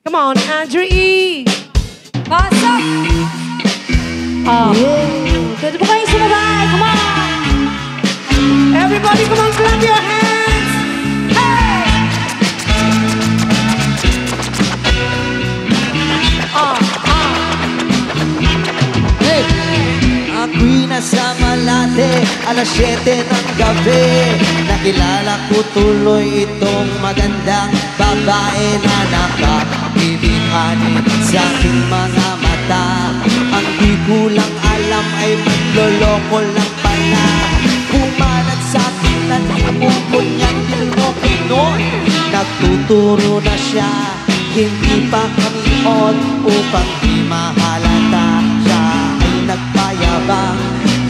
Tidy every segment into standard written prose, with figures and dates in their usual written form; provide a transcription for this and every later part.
Come on, Andrew E. Pasok! Pwede po kayong sumabay. Come on. Everybody, come on, clap your hands. Hey! Hey! Ako'y nasa Malate, alas 7 ng gabi. Nakilala ko tuloy itong magandang babae na nakakibighanin sa aking mga mata. Ang di ko lang alam ay magloloko lang pala. Kumalat sa akin na lumukol niyang Pilipino. Nagtuturo na siya, hindi pa kami on upang di mahalata. Siya ay nagpayabang,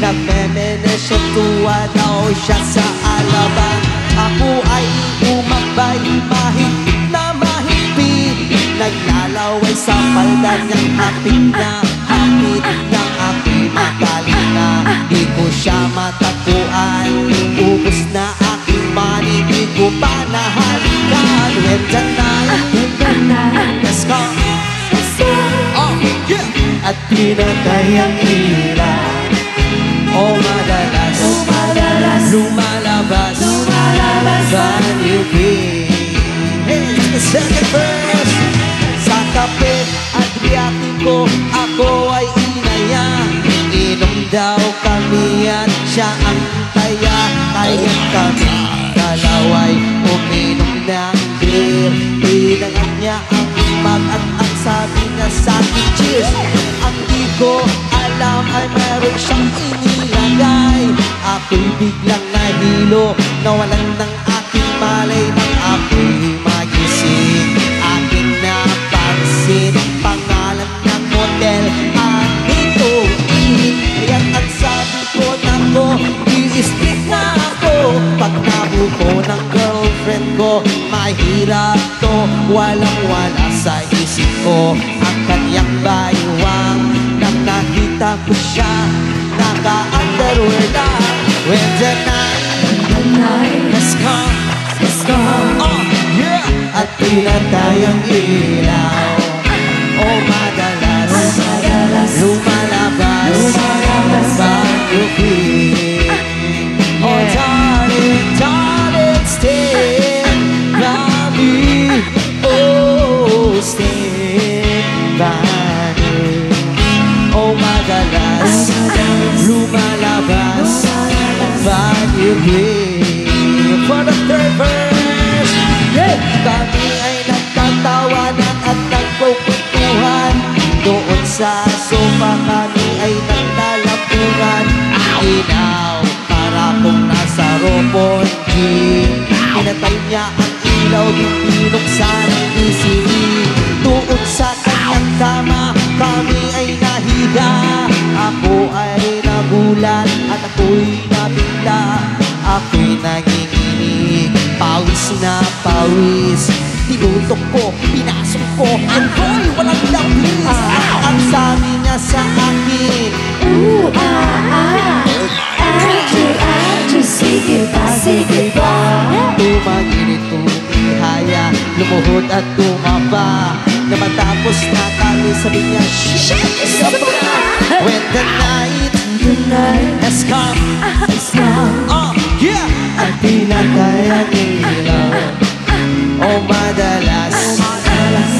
nagmemenes at tuwa daw siya sa alabang. Ako ay umabay, mahigpit na mahigpit. Naglalaway sa palda niyang hapit na hapit ng aking magalinga. Di ko siya matagpuan, ubos na aking money, di ko pa nahalikan. When the night has come, oh yeah, at pinatay ang ilaw. Oh madalas, lumalabas Banyupi. Hey, second verse. Sa kape Adriatico ako ay inaya. Inom daw kami at siya ang taya. Kaya kami dalaway uminom ng beer. Pinangan niya ang mag at ang sabi niya sa akin, cheers. Ang di ko alam ay meron siyang inilagay. Ako'y biglang nahilo, nawalan ng aking malay nang ako'y magising. Aking napansin, pangalan ng model, Anito Iin. Kaya't ang sabi ko, nako, i-split na ako. Pag nabuko ng girlfriend ko, mahirap to, walang-wala sa isip ko. Ang kanyang baywang, nang nakita ko siya, naka-underwear lang. When the night has come, oh yeah, at pinatay ang ilaw. Oh madalas, lumalabas Banyupi. Oh darling, darling, stand by me. Oh, stand by me. Oh madalas, lumalabas Banyupi. For the third verse, yeah. Kami ay nagtatawanan at nagpupuntuhan. Doon sa sofa kami ay nagtalapunan. Inaw, para kung nasa Roponji. Pinatay niya ang ilaw, binuksan ang isili. Doon sa kanyang kama, kami ay nahiga. Ako ay nagulat at ako'y nabigla. Ako'y nanginginig, pawis na pawis. Tinutok ko, pinasok ko, and boy, walang lapis. Ang sabi niya sa akin, Andrew, sige ba? Tumaginit, tumihaya, lumuhod at tumaba. Na matapos na kami, sabi niya, shit, isa pa. When the night has come, oh yeah, at pinatay ang ilaw. Oh madalas,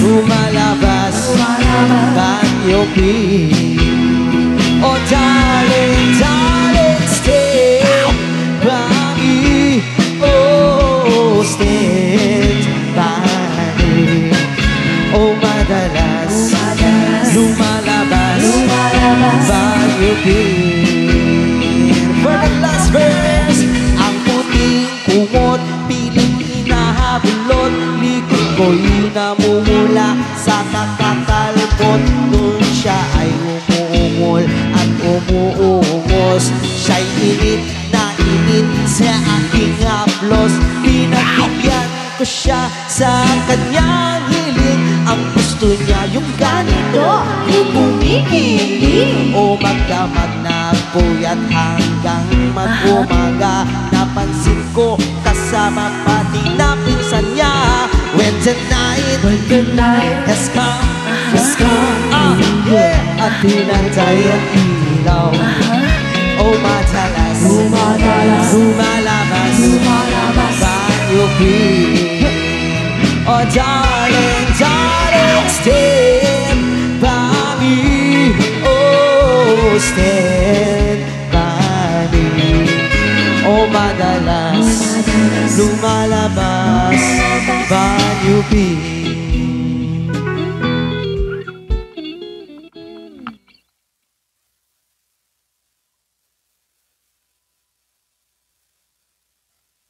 lumalabas Banyupi. Oh darling, darling, stand by me. Oh, stand by me. Oh madalas, lumalabas Banyupi. For the last verse, ang puting kumot, piling hinahabulot. Likod ko'y namumula sa kakakalbot. Doon siya ay umuungol at umuungos. Siya'y init na init sa aking haplos. Pinagbigyan ko siya sa kanyang hiling. Ang gusto niya yung ganito, yung kumikiling. O magdamag na puyat hanggang mag-umaga. Napansin ko kasama pati na pinsan niya. When the night has come, yeah. At pinatay ang ilaw, oh madalas, lumalabas, banyo queen. Oh darling, darling, stand by me, oh stand by me. Oh madalas, lumalabas, banyo queen.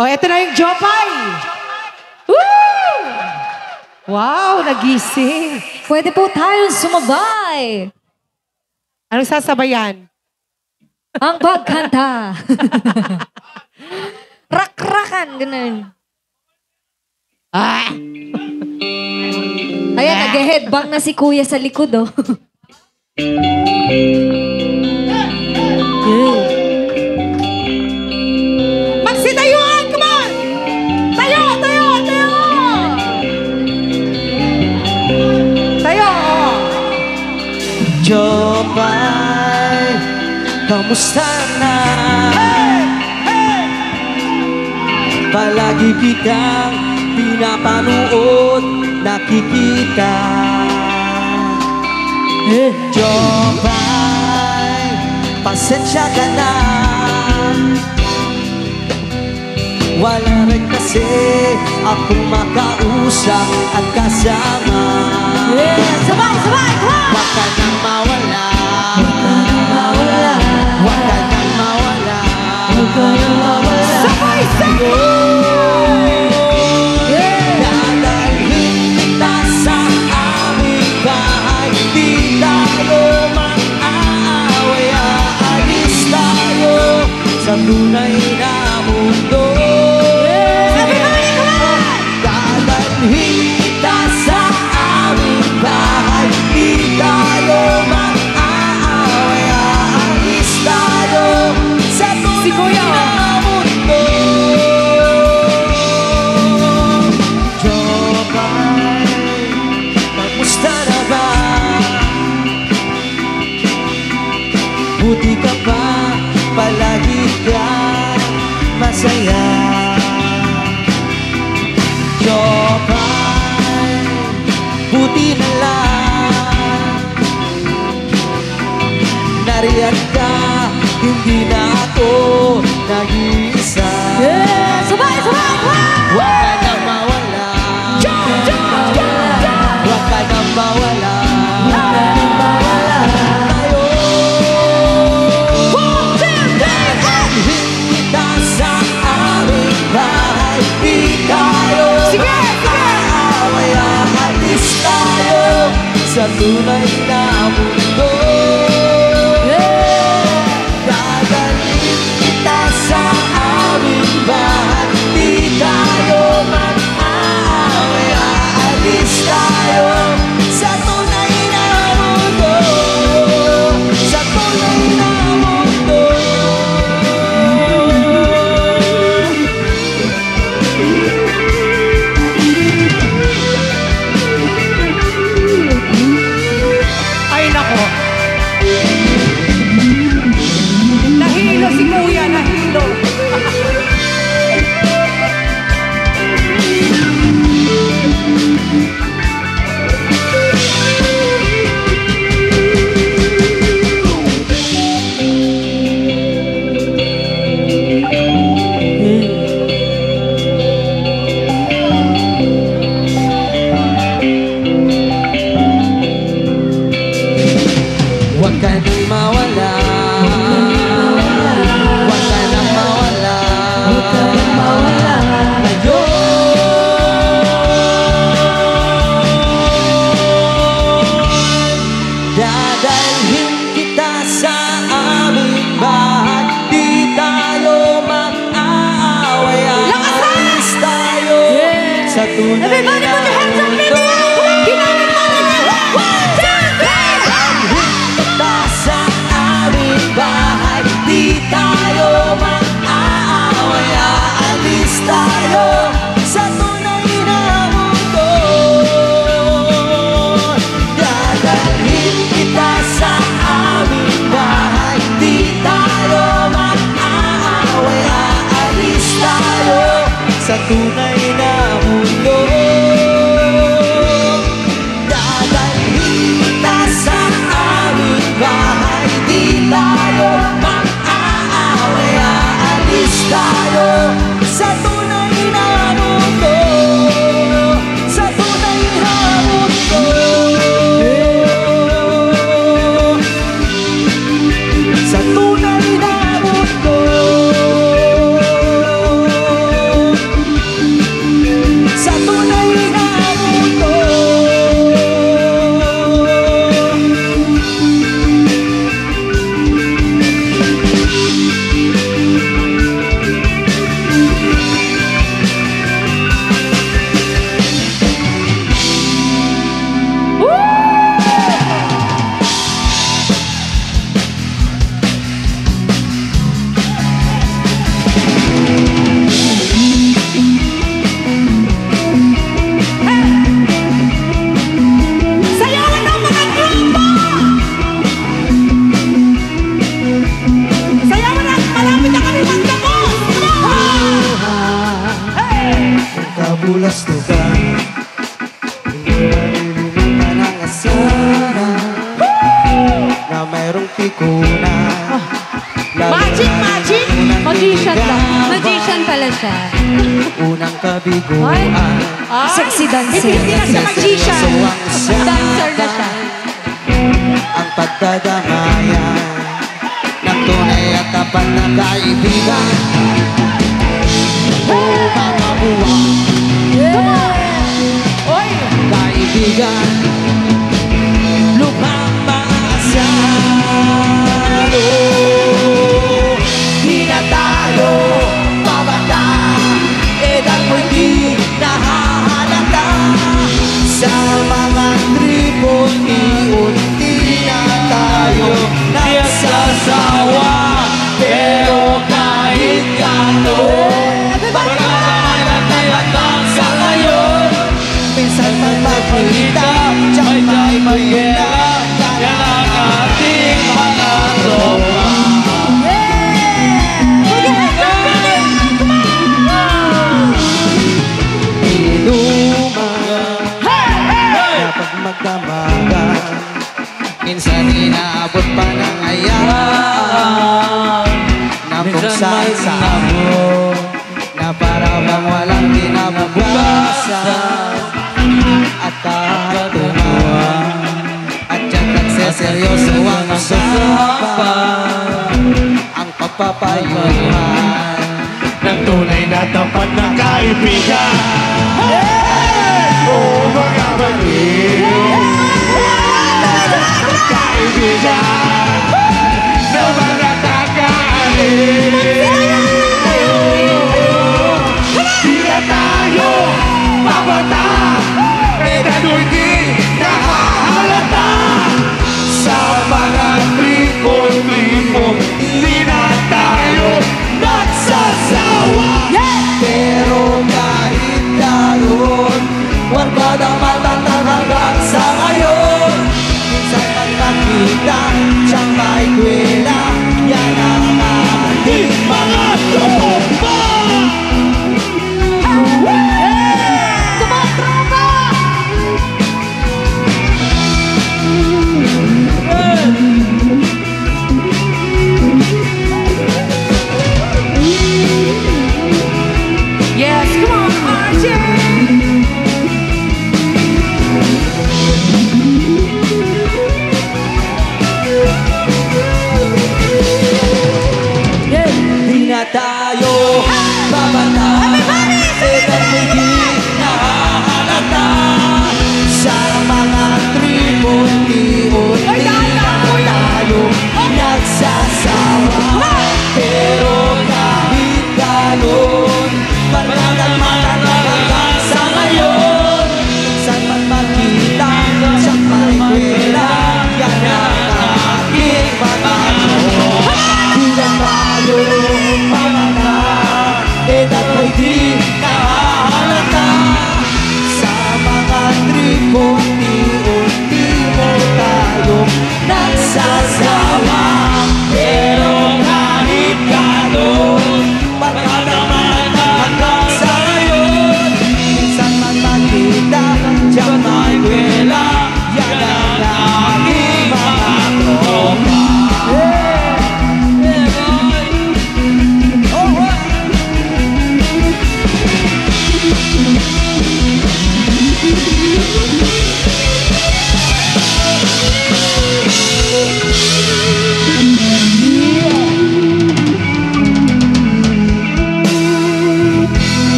Oh, eto na yung Jopay. Woo! Wow, nagising. Pwede po tayo sumabay. Anong sasabayan? Ang pagkanta. Rak-rakan, ganun. Ah! Ayan, nag-headbang na si kuya sa likod, oh. Magsitayuan! Come on! Tayo! Tayo! Tayo! Tayo! Jopay, kamusta na? Hey! Hey! Palagi kitang pinapanood, nakikita. Jopay, pasensya ka na. Wala rin kasi akong makausap at kasama. Sabay! Sabay! Come on! Huwag ka nang mawala. Huwag ka nang mawala. Sabay! Sabay! Dadalhin kita sa aming bahay. Di tayo mag-aaway. Aalis tayo sa tunay na mundo. Dadalhin kita sa aming bahay. Di tayo mag-aaway. Aalis tayo sa tunay na mundo. Jopay, kamusta na ba? Buti ka pa, palagi ka masaya. Jopay, buti na lang nariyan ka, hindi na ako nag-iisa. Sabay! Sabay! Huwag ka nang mawala. Huwag ka nang mawala. Tayo. Dadalhin kita sa aming bahay. Di tayo mag-aaway. Aalis tayo sa tunay na mundo. Dadalhin kita sa aming bahay. Di tayo mag-aaway. Aalis tayo sa tunay na mundo. Sa tunay na mundo. Ay, nako. Nahilo si Kuya, nahilo. Huwag ka nang mawala. Huwag ka nang mawala. Tayo. Dadalhin kita sa aming bahay. Di tayo mag-aaway. Aalis tayo sa tunay Everybody na put your hands up in the mundo. air! Ginamit natin yan! 1, 2, 3! Dadalhin kita sa aming bahay. Di tayo mag-aaway. Aalis tayo sa tunay na mundo. Dati ko na Magic! Magician lang. Magician pala siya. Unang kabiguan. Sexy dancer. Hindi na siya magician. Dancer na siya. Ang pagdadamayan ng tunay at tapat na kaibigan. O mga buwan, Oy! kaibigan, lubhang maasalo. Di na tayo mabata, edad mo'y di nahahalata. Sa mga tribo, unti na tayo nagsasawa. Pero kahit gano'n, sa ngayon, minsan man makita, tsaka may mahirap, yan ang ating mga tropa. Inuman kapag magdamagan, minsan inaabot pa ng ayan na kung saan na para bang walang kinabukasan at katunuan at dyan nagseseryoso ang usapan, ang pagpapayuhan ng tunay na tapat na kaibigan. Oh, mga kapatid, kaibigan na mga kakain. Di na tayo mabata, edad mo'y di nahahalata. Sa mga tripon-tripon, di na tayo nagsasawa. pero kahit gano'n, warga matatag hanggang sa ngayon. Minsan man makita, siyang may kwela, yan ang ating mga tropa. Yes, come on, RJ! Di na tayo babata, edad mo'y di nahahalata. Sa mga tribon, di na tayo nagsasawa. Pero kahit gano'n, marunong matatag sa ngayon. Saan man makita, sa may kwela, yan ang aking mga tropa. Di na tayo babata, edad mo'y di nahahalata. Sa mga tribon, di mo tayo nagsasawa. Pero kahit gano'n, magkakaman hanggang sa ngayon. Minsan man makita, diyan may wala, yan ang aking mga tropa.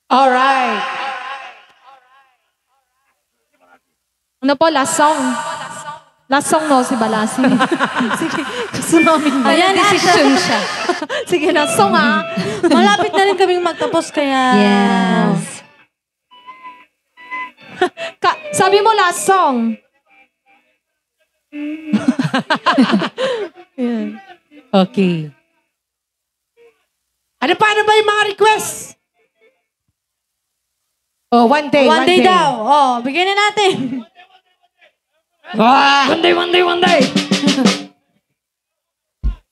Alright. Ano po, last song? Last song no, si Balasi. Sige, gusto namin. Ayan, decision siya. Sige, last song ah. Malapit na rin kaming magtapos kaya... Yes. Sabi mo last song. Yan. Okay. Ano pa ba yung mga request? Oh, one day. One day daw. Oh, bigyan na natin. One day.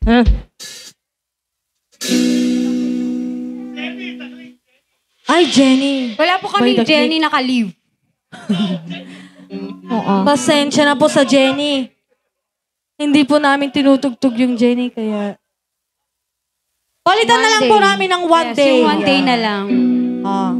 Huh? Ay, Jenny. Wala po kaming Jenny naka-leave. Oo. Pasensya na po sa Jenny. Hindi po namin tinutugtog yung Jenny, kaya... Palitan na lang po namin ng one Yes, day. yung one day na lang. Ah.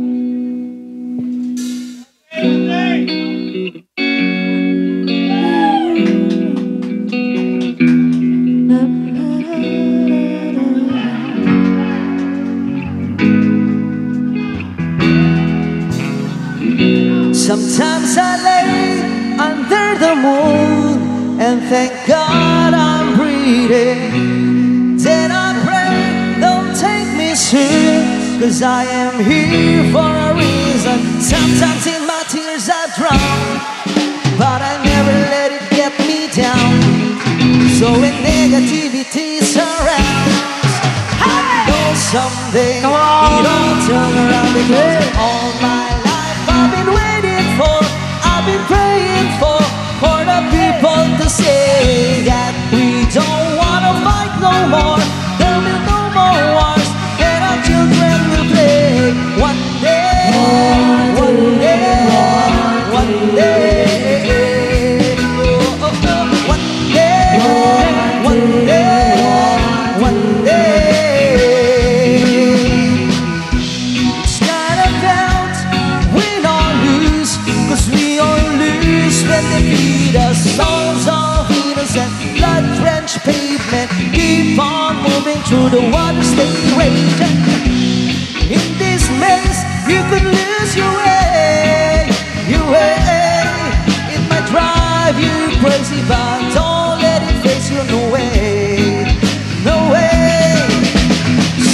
Sometimes I lay under the moon and thank God I'm breathing. Then I pray, don't take me soon, 'cause I am here for a reason. Sometimes in my tears I drown, but I never let it get me down. So when negativity surrounds, I know someday it'll turn around, because all my life I've been waiting for, I've been praying for the people to say that we don't wanna fight no more. There'll be no more wars, and our children will play. One day, one day, one day, oh, oh, oh. One day, one day, one day. It's not about win or lose, 'cause we all lose when they feed us. Souls of innocent, blood-drenched pavement, keep on moving through the water, stay raging. In this maze, you could lose your way, your way. It might drive you crazy, but don't let it face you, no way, no way.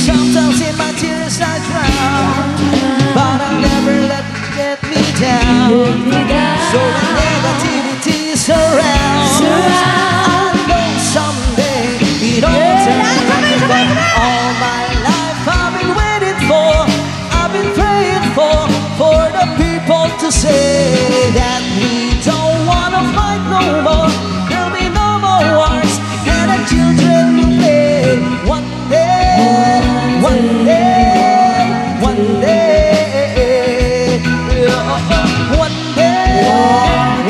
Sometimes in my tears I drown, but I'll never let it get me down. So when negativity surrounds, I know someday it'll turn around. But all my life I've been waiting for, I've been praying for the people to say that we don't wanna fight no more. There'll be no more wars, and our children will play. One day, one day, one day, one day,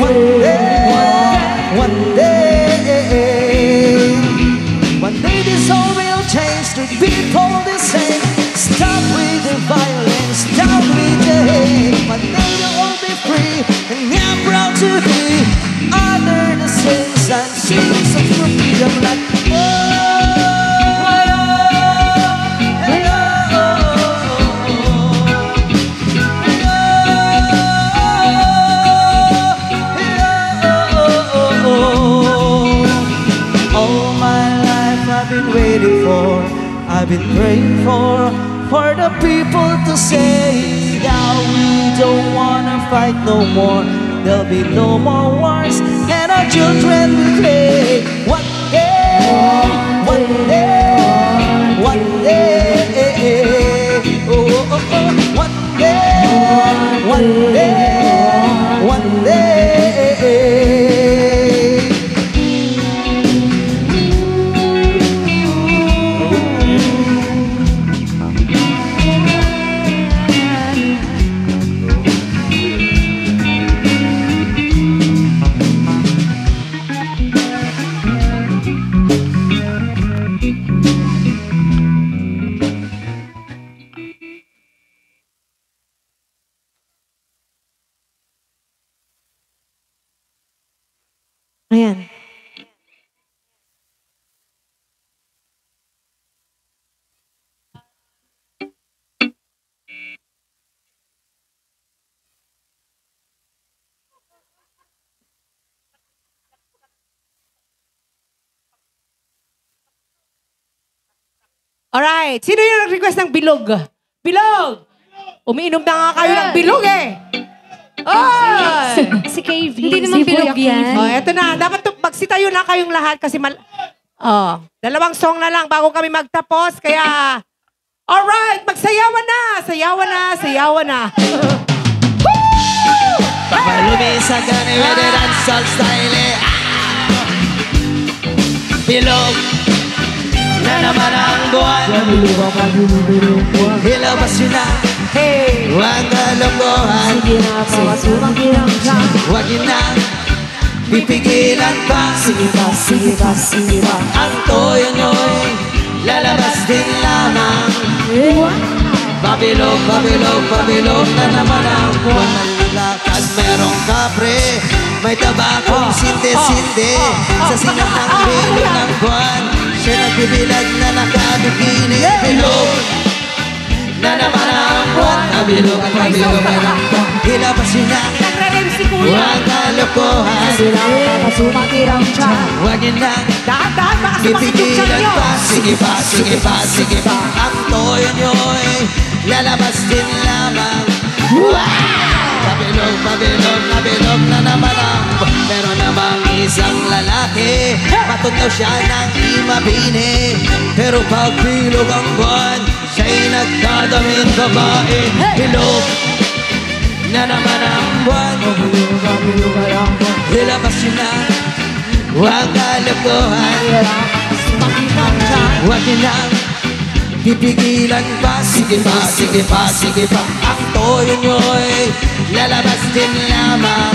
one day, one day. One day this all will change, the people the same. Stop with the violence, stop with the hate. One day you'll all be free, and I'm proud to be under the sins and sins of freedom, like all my life I've been waiting for, I've been praying for the people to say that we don't wanna fight no more. There'll be no more wars, and our children will play. One day, one day, one day, oh, oh, oh. One day, one day, one day. Ayan. Alright, sino yung nag-request ng bilog? Bilog! Umiinom na nga kayo ng bilog eh. Oh! Si KV. Hindi naman bilog yan. Oh, eto na. Dapat magsitayo na kayong lahat kasi dalawang song na lang bago kami magtapos. Kaya, alright, magsayawan na! Sayawan na, sayawan na. Lumisa ka ni Veteran Soul Style. Bilog na naman ang buwan. Ilabas yun na. Hey! Huwag kalungkuhan. Huwag yun na. pipigilan pa. Sige ba, sige ba, sige ba. Ang toyo nyo'y lalabas din lamang. Pabilog, pabilog, pabilog na naman ang buwan. Malakad merong kapre, may tabakong sinde-sinde. Sa sinang ng bilog ng buwan, siya nagbibilag na nakabikini. Bilog na naman ang buwan. Pabilog at pabilog na ng buwan. Hilabas yun na, Nagre-rem si Kuya. huwag kalokohan. Sumakirang tiyan. Huwag yun na, Dahan-dahan, baka sumakit yung tiyan pipigilan nyo. pa. Sige pa, sige pa, sige pa. Ang toyo nyo'y lalabas din lamang. Pabilog, pabilog, pabilog na naman ang meron namang isang lalaki. Matunaw siya ng imabini. Pero pag bilog ang buwan, siya'y nagdadaming babae. Bilog na naman ang buwan. Hilabas yun na, huwag kalokohan. Huwag yun na, pipigilan pa. Sige pa, sige pa, sige pa. Ang toyo nyo'y lalabas din lamang.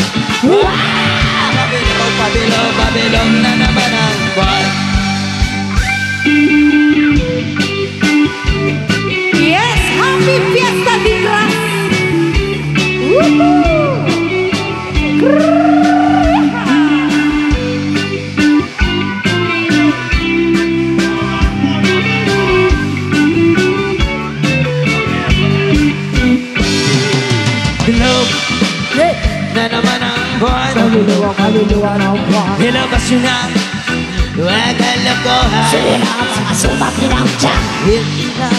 Pabilog, pabilog, pabilog na naman ang buwan. Yes, happy Fiesta de Gras! Bilog na naman ang buwan. Hilabas yun na, huwag kalokohan. Hindi na,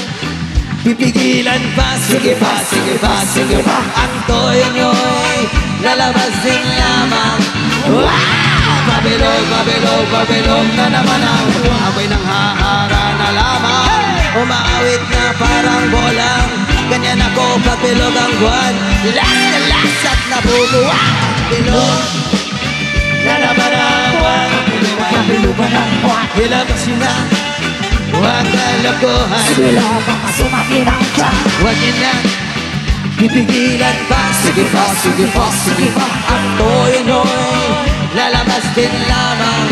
pipigilan pa. Sige pa, sige pa, sige pa. Ang toyo nyo'y lalabas din lamang. Pabilog, pabilog, pabilog na naman ang amoy ng hahara na lamang. Umaawit na parang bolang. Ganyan ako pagbilog ang buwan. Last na last at nabubuwang. Bilog na naman ang buwan. Pabilugan ang buwan. Hilabas yun na, huwag kalokohan. Huwag yun na, pipigilan pa. Sige pa, sige pa, sige pa. Ang toyo nyo'y lalabas din lamang.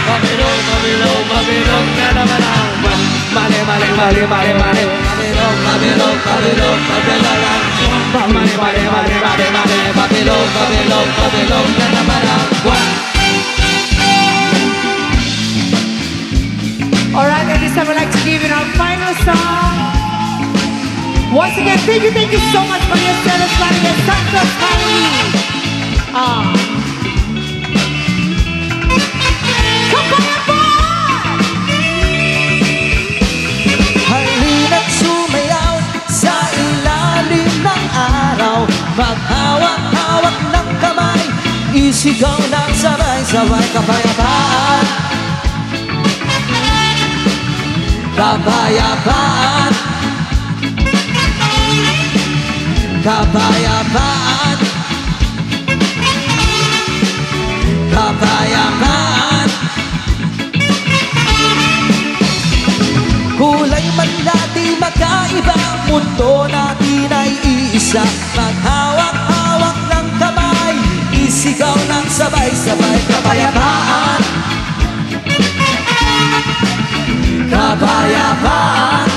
Pabilog, pabilog, pabilog na naman ang buwan. Mali, mali, mali, mali, mali. Pabilog, pabilog, pabilog, pabilog ang buwan. Mali, mali, mali, mali, mali. Pabilog, pabilog, pabilog na naman ang buwan. Alright, at this time I'd like to give you our final song. Once again, thank you so much for your service, family and Santos family. Halina't sumayaw sa ilalim ng araw. Maghawak-hawak ng kamay, isigaw ng sabay-sabay. Kapayapaan, kapayapaan, kapayapaan, kapayapaan. Kulay man natin magkaiba, mundo natin ay iisa. Maghawak-hawak ng kamay, isigaw ng sabay-sabay. Kapayapaan, kapayapaan,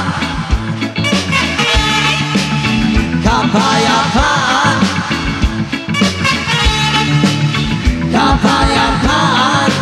kapayapaan, kapayapaan.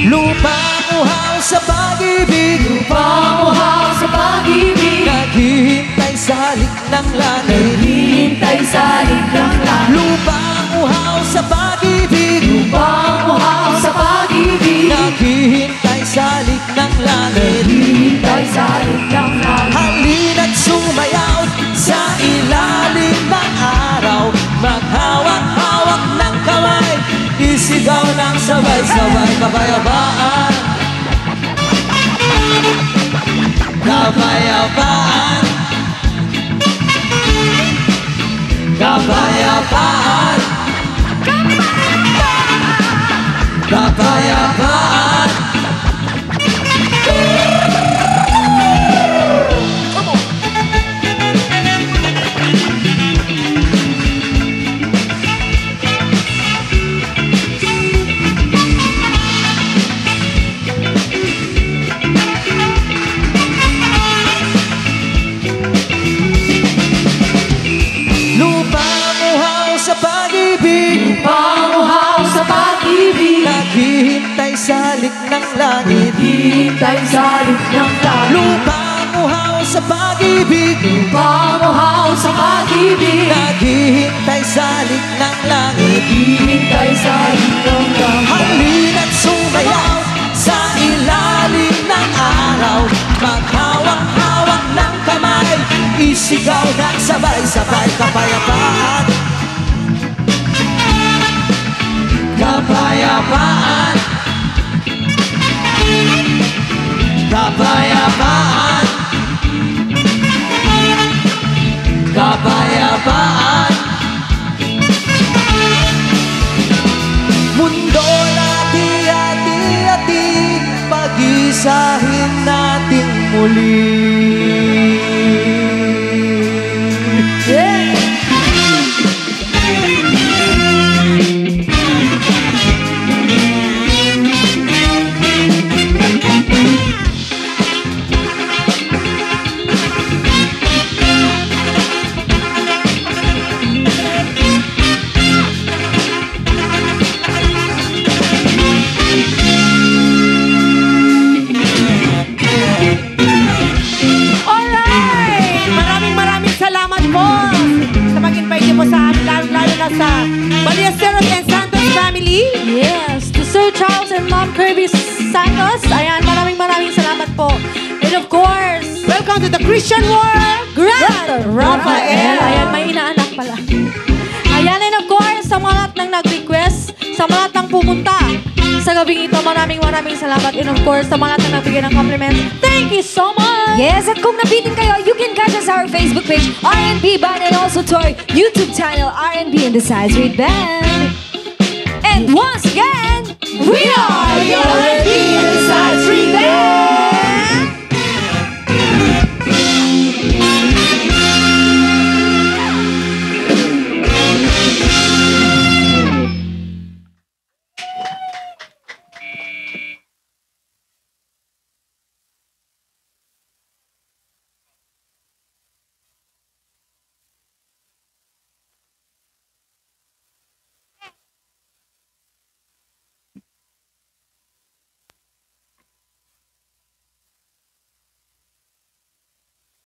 Lupang uhaw sa pag-ibig, Lupang uhaw sa pag-ibig, naghihintay sa halik ng langit. hintay sa likang langit. Lupang uhaw sa pag-ibig, Lupang uhaw sa pag-ibig, naghihintay sa halik ng langit. hintay sa likang langit. Halina't sumayaw sa ilalim ng araw. Maghawak-hawak ng kamay, isigaw ng sabay-sabay. Kapayapaan, kapayapaan, Hintay sa alik ng langit. Lupang uhaw sa pag-ibig, Pamuhaw sa pag-ibig. naghihintay sa alik ng langit. Hintay sa alik ng langit. Halina't sumayaw sa ilalim ng araw. Maghawak-hawak ng kamay, isigaw ng sabay-sabay. Kapayapaan, kapayapaan, kapayapaan, kapayapaan. Mundo hati-hati, pag-isahin natin muli. Alright! Maraming salamat po sa pag-invite niyo po sa amin, lalo na sa Ballesteros and Santos family. Yes, to Sir Charles and Ma'am Kirby Santos. Ayan, maraming salamat po. And of course, Welcome to the Christian World. Grand Rafael. Ayan, may inaanak pala. Ayan, and of course, sa mga lahat ng nag-request, sa mga lahat ng pumunta sa gabing ito, maraming salamat. And of course, sa mga lahat ng nagbigay ng compliments, thank you so much! Yes, at kung nabitin kayo, you can catch us our Facebook page, R&B Band, and also to our YouTube channel, R&B and the Size Read Band. And once again, we are